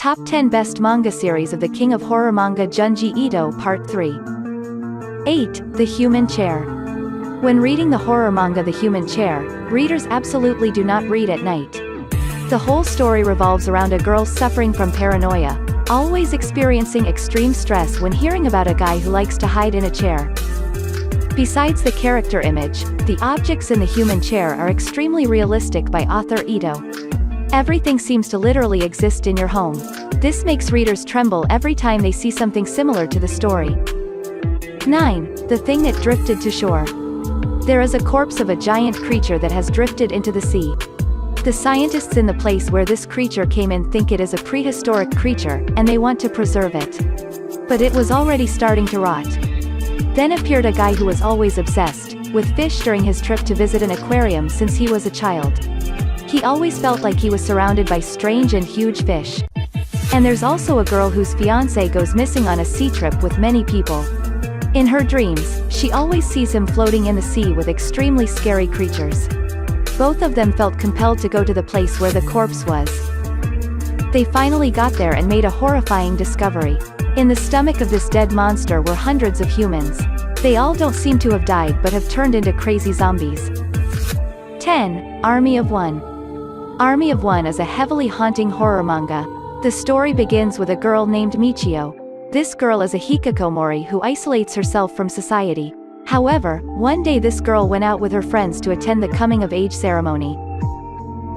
Top 10 Best Manga Series of the King of Horror Manga Junji Ito Part 3. 8. The Human Chair. When reading the horror manga The Human Chair, readers absolutely do not read at night. The whole story revolves around a girl suffering from paranoia, always experiencing extreme stress when hearing about a guy who likes to hide in a chair. Besides the character image, the objects in the human chair are extremely realistic by author Ito. Everything seems to literally exist in your home. This makes readers tremble every time they see something similar to the story. 9. The Thing That Drifted to Shore. There is a corpse of a giant creature that has drifted into the sea. The scientists in the place where this creature came in think it is a prehistoric creature, and they want to preserve it. But it was already starting to rot. Then appeared a guy who was always obsessed with fish during his trip to visit an aquarium since he was a child. He always felt like he was surrounded by strange and huge fish. And there's also a girl whose fiancé goes missing on a sea trip with many people. In her dreams, she always sees him floating in the sea with extremely scary creatures. Both of them felt compelled to go to the place where the corpse was. They finally got there and made a horrifying discovery. In the stomach of this dead monster were hundreds of humans. They all don't seem to have died but have turned into crazy zombies. 10. Army of One. Army of One is a heavily haunting horror manga. The story begins with a girl named Michio. This girl is a hikikomori who isolates herself from society. However, one day this girl went out with her friends to attend the coming-of-age ceremony.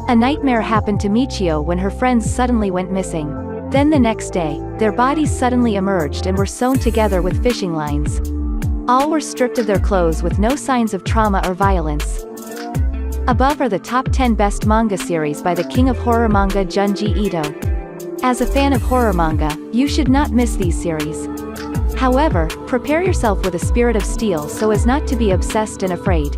A nightmare happened to Michio when her friends suddenly went missing. Then the next day, their bodies suddenly emerged and were sewn together with fishing lines. All were stripped of their clothes with no signs of trauma or violence. Above are the top 10 best manga series by the king of horror manga Junji Ito. As a fan of horror manga, you should not miss these series. However, prepare yourself with a spirit of steel so as not to be obsessed and afraid.